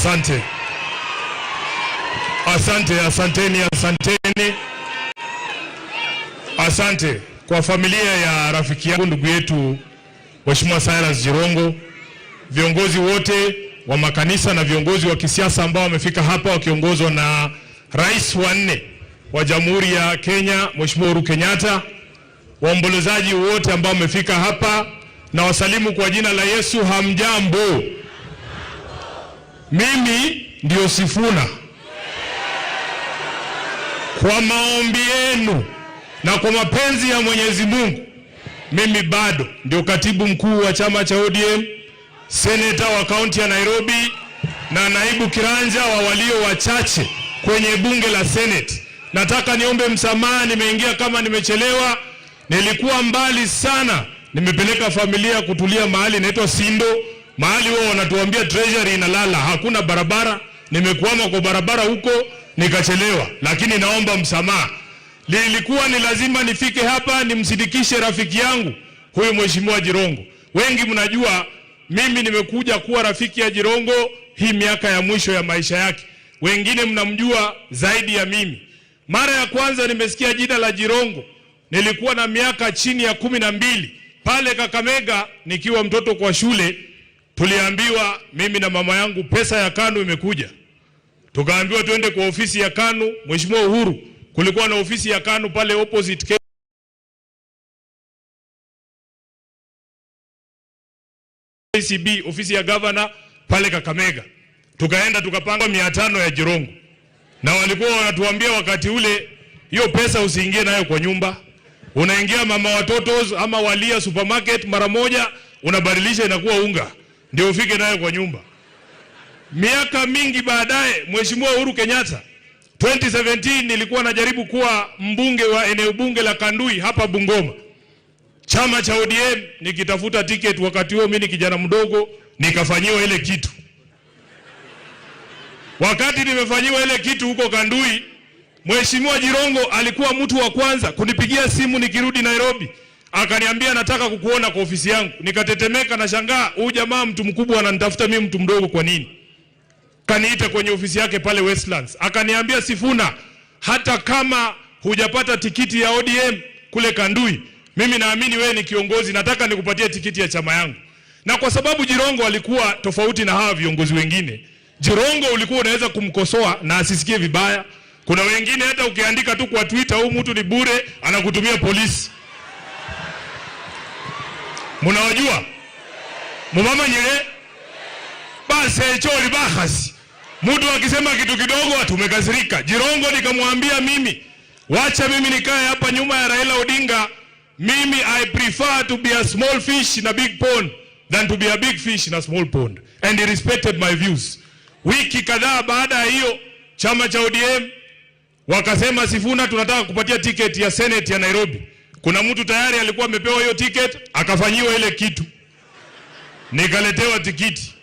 Asante. Asanteni. Asante kwa familia ya rafiki yangu ndugu yetu Mheshimiwa Cyrus Jirongo, viongozi wote wa makanisa na viongozi wa kisiasa ambao wamefika hapa wakiongozwa na Rais wa 4 wa Jamhuri ya Kenya Mheshimiwa Uhuru Kenyatta, waombolezaji wote ambao wamefika hapa, na wasalimu kwa jina la Yesu. Hamjambo. Mimi ndio Sifuna. Kwa maombi yenu na kwa mapenzi ya Mwenyezi Mungu, mimi bado ndio katibu mkuu wa chama cha ODM, seneta wa kaunti ya Nairobi na naibu kiranja wa walio wachache kwenye bunge la Senate. Nataka niombe msamaha, nimeingia kama nimechelewa. Nilikuwa mbali sana, nimepeleka familia kutulia mahali inaitwa Sindo, mahali wao wanatuambia treasury inalala, hakuna barabara. Nimekuama kwa barabara huko nikachelewa, lakini naomba msamaha. Lilikuwa ni lazima nifike hapa nimsidikishe rafiki yangu huyu Mheshimiwa Jirongo. Wengi mnajua mimi nimekuja kuwa rafiki ya Jirongo hii miaka ya mwisho ya maisha yake. Wengine mnamjua zaidi ya mimi. Mara ya kwanza nimesikia jina la Jirongo nilikuwa na miaka chini ya 12 pale Kakamega nikiwa mtoto kwa shule. Tuliambiwa mimi na mama yangu pesa ya KANU imekuja. Tukaambiwa tuende kwa ofisi ya KANU. Mheshimiwa Uhuru, kulikuwa na ofisi ya KANU pale opposite KCB, ofisi ya governor pale Kakamega. Tukaenda tukapanga 500 ya Jirongo. Na walikuwa wanatuambia wakati ule, hiyo pesa usiingie nayo kwa nyumba. Unaingia mama watoto ama Walia supermarket mara moja, unabadilisha inakuwa unga, ndio ufike nayo kwa nyumba. Miaka mingi baadaye Mheshimiwa Uhuru Kenyatta 2017 nilikuwa najaribu kuwa mbunge wa eneo bunge la Kandui hapa Bungoma. Chama cha ODM nikitafuta ticket, wakati huo mimi kijana mdogo, nikafanyiwa ile kitu. Wakati nimefanyiwa ile kitu huko Kandui, Mheshimiwa Jirongo alikuwa mtu wa kwanza kunipigia simu nikirudi Nairobi. Akaniambia nataka kukuona kwa ofisi yangu. Nikatetemeka na shangaa, huyu jamaa mtu mkubwa ananitafuta mimi mtu mdogo kwa nini? Kaniita kwenye ofisi yake pale Westlands. Akaniambia, Sifuna, hata kama hujapata tikiti ya ODM kule Kandui, mimi naamini wewe ni kiongozi, nataka nikupatie tikiti ya chama yangu. Na kwa sababu Jirongo alikuwa tofauti na hawa viongozi wengine, Jirongo ulikuwa unaweza kumkosoa na asisikie vibaya. Kuna wengine hata ukiandika tu kwa Twitter huyu mtu ni bure, anakutumia polisi. Mnawajua? Mumama nyele basi chori bahasi. Mtu akisema kitu kidogo atumekasirika. Jirongo nikamwambia mimi, wacha mimi nikae hapa nyuma ya Raila Odinga. Mimi I prefer to be a small fish in a big pond than to be a big fish in a small pond. And he respected my views. Wiki kadhaa baada ya hiyo, chama cha ODM wakasema, Sifuna, tunataka kupatia ticket ya Senate ya Nairobi. Kuna mtu tayari alikuwa amepewa hiyo ticket, akafanyiwa ile kitu. Nikaletewa tikiti.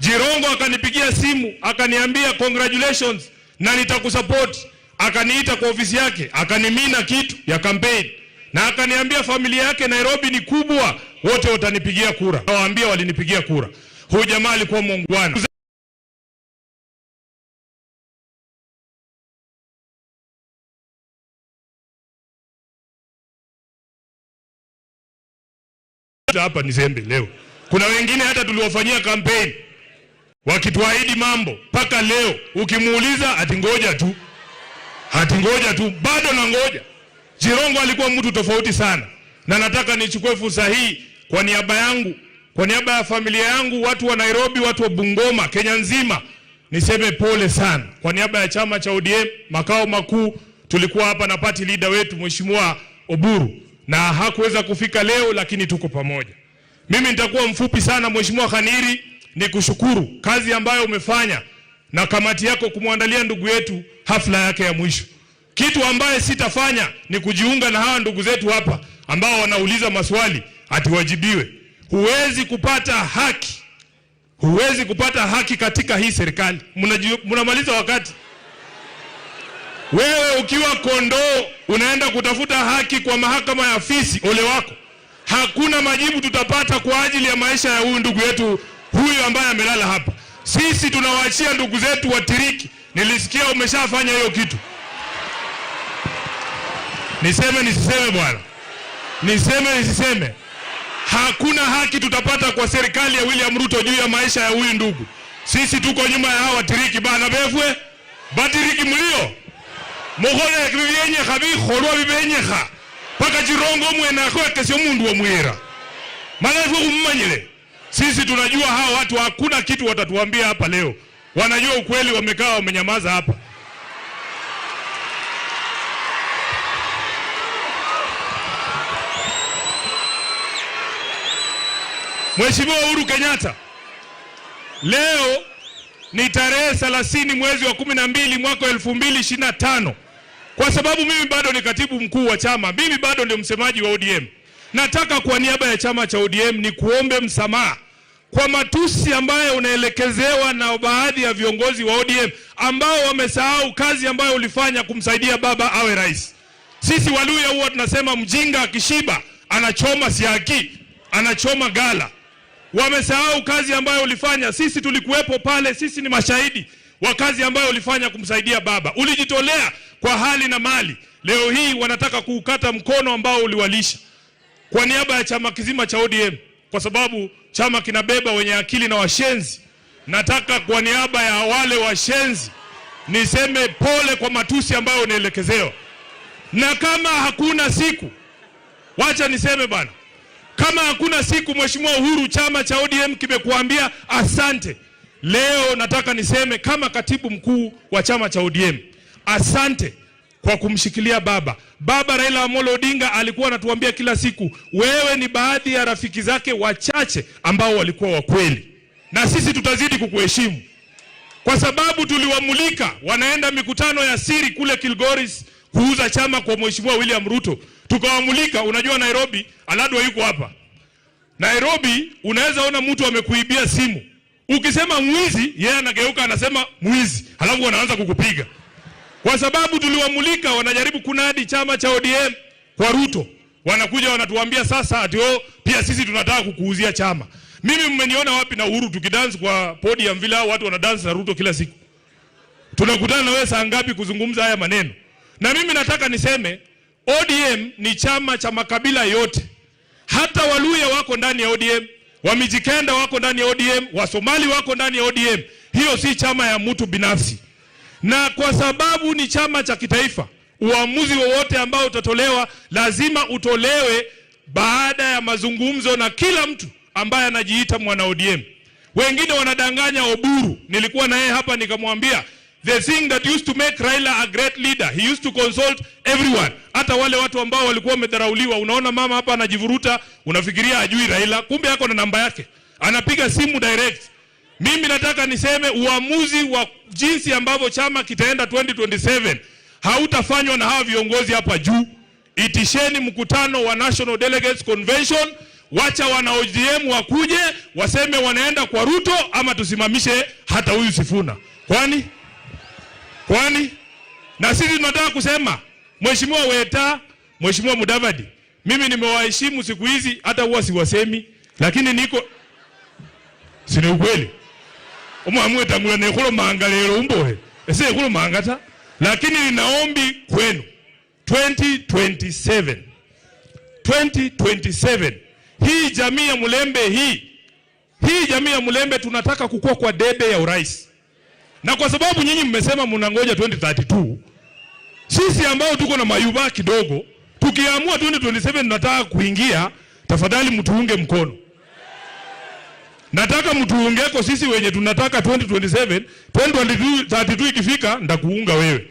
Jirongo akanipigia simu, akaniambia congratulations na nitakusupport. Akaniita kwa ofisi yake, akanimina kitu ya campaign. Na akaniambia familia yake Nairobi ni kubwa, wote watanipigia kura. Nawaambia walinipigia kura. Huyu jamaa alikuwa muungwana. Hapa ni zembe leo. Kuna wengine hata tuliwafanyia campaign wakituahidi mambo, paka leo ukimuuliza atingoja tu. Bado na ngoja. Jirongo alikuwa mtu tofauti sana. Na nataka nichukue fursa hii kwa niaba yangu, kwa niaba ya familia yangu, watu wa Nairobi, watu wa Bungoma, Kenya nzima, niseme pole sana. Kwa niaba ya chama cha ODM makao makuu, tulikuwa hapa na party leader wetu Mheshimiwa Oburu, na hakuweza kufika leo, lakini tuko pamoja. Mimi nitakuwa mfupi sana. Mheshimiwa Khaniri, nikushukuru kazi ambayo umefanya na kamati yako kumwandalia ndugu yetu hafla yake ya mwisho. Kitu ambaye sitafanya ni kujiunga na hawa ndugu zetu hapa ambao wanauliza maswali atiwajibiwe. Huwezi kupata haki katika hii serikali. Mnamaliza wakati. Wewe ukiwa kondoo unaenda kutafuta haki kwa mahakama ya fisi, ole wako. Hakuna majibu tutapata kwa ajili ya maisha ya huyu ndugu yetu huyu ambaye amelala hapa. Sisi tunawaachia ndugu zetu watiriki. Nilisikia umeshafanya hiyo kitu. Niseme nisiseme bwana? Niseme nisiseme? Hakuna haki tutapata kwa serikali ya William Ruto juu ya maisha ya huyu ndugu. Sisi tuko nyuma ya hawa tiriki bana befwe. Batiriki mlio. Mohole kibiyenye khabi khorwa bibenye kha. Paka jirongo mwena kwa kesho mundu wa mwera. Malafu kummanyile. Sisi tunajua hawa watu hakuna kitu watatuambia hapa leo. Wanajua ukweli, wamekaa wamenyamaza hapa. Mheshimiwa Uhuru Kenyatta, leo ni tarehe 30 mwezi wa 12 mwaka 2025. Kwa sababu mimi bado ni katibu mkuu wa chama, mimi bado ndio msemaji wa ODM. Nataka kwa niaba ya chama cha ODM ni kuombe msamaha kwa matusi ambayo unaelekezewa na baadhi ya viongozi wa ODM ambao wamesahau kazi ambayo ulifanya kumsaidia baba awe rais. Sisi Waluya huwa tunasema mjinga akishiba anachoma siaki, anachoma gala. Wamesahau kazi ambayo ulifanya. Sisi tulikuwepo pale, sisi ni mashahidi wa kazi ambayo ulifanya kumsaidia baba. Ulijitolea kwa hali na mali. Leo hii wanataka kuukata mkono ambao uliwalisha. Kwa niaba ya chama kizima cha ODM, kwa sababu chama kinabeba wenye akili na washenzi, nataka kwa niaba ya wale washenzi niseme pole kwa matusi ambayo unaelekezewa. Na kama hakuna siku, wacha niseme bana, kama hakuna siku Mheshimiwa Uhuru, chama cha ODM kimekuambia asante. Leo nataka niseme kama katibu mkuu wa chama cha ODM, asante kwa kumshikilia baba. Baba Raila Amolo Odinga alikuwa anatuambia kila siku, wewe ni baadhi ya rafiki zake wachache ambao walikuwa wa kweli. Na sisi tutazidi kukuheshimu. Kwa sababu tuliwamulika wanaenda mikutano ya siri kule Kilgoris kuuza chama kwa Mheshimiwa William Ruto. Tukawamulika, unajua Nairobi, Aladwa yuko hapa. Nairobi unaweza ona mtu amekuibia simu. Ukisema mwizi, yeye anageuka anasema mwizi. Halafu wanaanza kukupiga. Kwa sababu tuliwamulika wanajaribu kunadi chama cha ODM kwa Ruto. Wanakuja wanatuambia sasa ati pia sisi tunataka kukuuzia chama. Mimi mmeniona wapi na Uhuru tukidance kwa podium vile watu wanadance na Ruto kila siku? Tunakutana na wewe saa ngapi kuzungumza haya maneno? Na mimi nataka niseme ODM ni chama cha makabila yote. Hata Waluya wako ndani ya ODM, Wamijikenda wako ndani ya ODM, Wasomali wako ndani ya ODM. Hiyo si chama ya mtu binafsi. Na kwa sababu ni chama cha kitaifa, uamuzi wowote ambao utatolewa lazima utolewe baada ya mazungumzo na kila mtu ambaye anajiita mwana ODM. Wengine wanadanganya Oburu. Nilikuwa na yeye hapa nikamwambia, the thing that used to make Raila a great leader, he used to consult everyone. Hata wale watu ambao walikuwa wamedharauliwa. Unaona mama hapa anajivuruta, unafikiria ajui Raila, kumbe yako na namba yake. Anapiga simu direct. Mimi nataka niseme uamuzi wa jinsi ambavyo chama kitaenda 2027 hautafanywa na hawa viongozi hapa juu. Itisheni mkutano wa National Delegates Convention, wacha wana ODM wakuje waseme wanaenda kwa Ruto ama tusimamishe hata huyu Sifuna. Kwani? Na sisi tunataka kusema Mheshimiwa Weta, Mheshimiwa Mudavadi, mimi nimewaheshimu siku hizi hata huwa siwasemi, lakini niko sini ukweli. Omwamwe tamula nekolo manga lero umbohe. Ese ekolo manga ta. Lakini ninaombi kwenu 2027 hii jamii ya Mulembe hii jamii ya Mulembe tunataka kukua kwa debe ya urais. Na kwa sababu nyinyi mmesema mnangoja 2032, sisi ambao tuko na mayuba kidogo, tukiamua 2027 tunataka kuingia, tafadhali mtuunge mkono. Nataka mtuungeko sisi wenye tunataka 2027, 2032 ikifika ndakuunga wewe.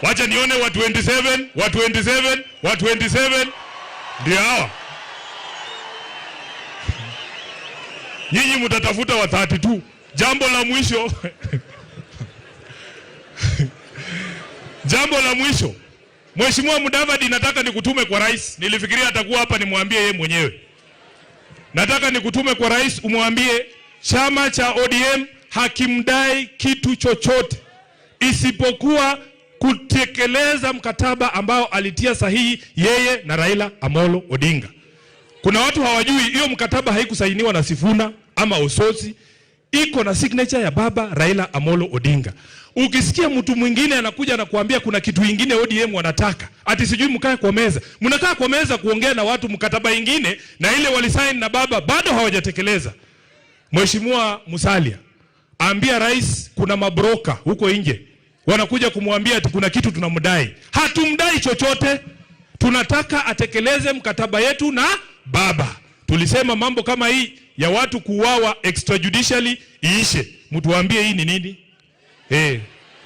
Wacha nione wa 27 ndio hawa. Nyinyi mtatafuta wa 32. Jambo la mwisho. Jambo la mwisho. Mheshimiwa Mudavadi, nataka nikutume kwa rais. Nilifikiria atakuwa hapa nimwambie yeye mwenyewe. Nataka nikutume kwa rais umwambie chama cha ODM hakimdai kitu chochote isipokuwa kutekeleza mkataba ambao alitia sahihi yeye na Raila Amolo Odinga. Kuna watu hawajui hiyo mkataba haikusainiwa na Sifuna ama Ososi, iko na signature ya baba Raila Amolo Odinga. Ukisikia mtu mwingine anakuja na kuambia kuna kitu kingine ODM wanataka, ati sijui mkae kwa meza. Mnakaa kwa meza kuongea na watu mkataba ingine na ile walisaini na baba bado hawajatekeleza. Mheshimiwa Musalia, ambia rais kuna mabroka huko nje wanakuja kumwambia ati kuna kitu tunamdai. Hatumdai chochote. Tunataka atekeleze mkataba yetu na baba. Tulisema mambo kama hii ya watu kuuawa extrajudicially iishe. Mtuambie hii ni nini?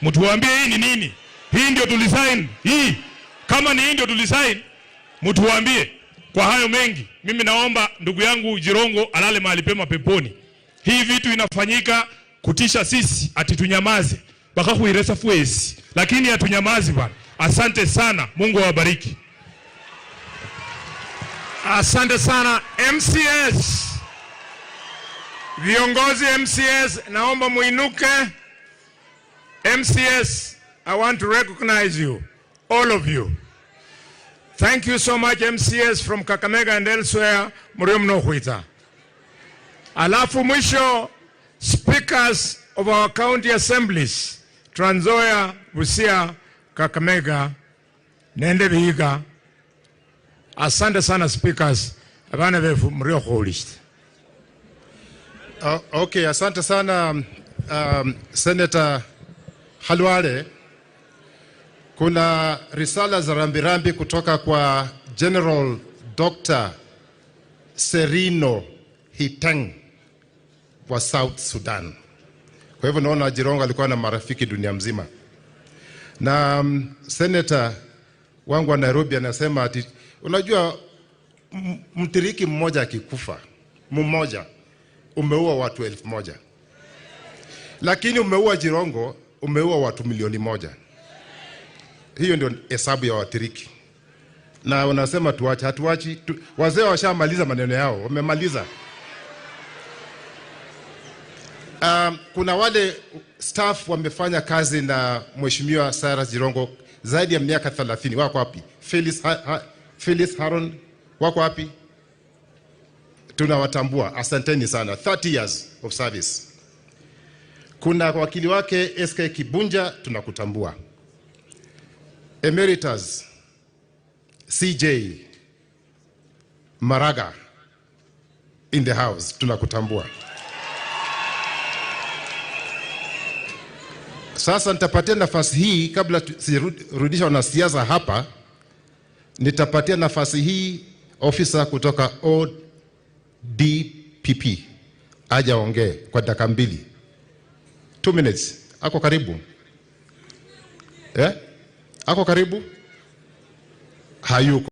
Mtuambie hii ni nini? Hii ndio tulisign. Hii kama ni hii ndio tulisign, mtuambie. Kwa hayo mengi, mimi naomba ndugu yangu Jirongo alale mahali pema peponi. Hii vitu inafanyika kutisha sisi, ati tunyamaze. Baka kuiresa fuesi. Lakini hatunyamazi bwana. Asante sana. Mungu awabariki. Asante sana MCS. Viongozi MCS, naomba muinuke. MCS, I want to recognize you, all of you. Thank you so much MCS from Kakamega and elsewhere. Muriumno huita. Alafu mwisho, speakers of our county assemblies, Trans Nzoia, Busia, Kakamega, Nende Vihiga. Asante sana speakers. Abana vefu mrio holist. Okay, asante sana Senator Khalwale. Kuna risala za rambirambi kutoka kwa General Dr. Serino Hiteng wa South Sudan. Kwa hivyo naona Jirongo alikuwa na marafiki dunia mzima. Na Senator wangu wa Nairobi anasema ati unajua mtiriki mmoja akikufa, mmoja umeua watu 1,000. Lakini umeua Jirongo, umeua watu 1,000,000. Hiyo ndio hesabu ya watiriki. Na unasema tuache, hatuachi. Wazee washamaliza maneno yao, wamemaliza. Kuna wale staff wamefanya kazi na Mheshimiwa Cyrus Jirongo zaidi ya miaka 30. Wako wapi? Phyllis Haron wako wapi? Tunawatambua. Asanteni sana. 30 years of service. Kuna wakili wake SK Kibunja, tunakutambua. Emeritus CJ Maraga in the house, tunakutambua. Sasa nitapatia nafasi hii kabla sirudisha wanasiasa hapa. Nitapatia nafasi hii ofisa kutoka ODPP aja ongee kwa dakika 2. 2 minutes. Ako karibu. Ako karibu? Hayuko.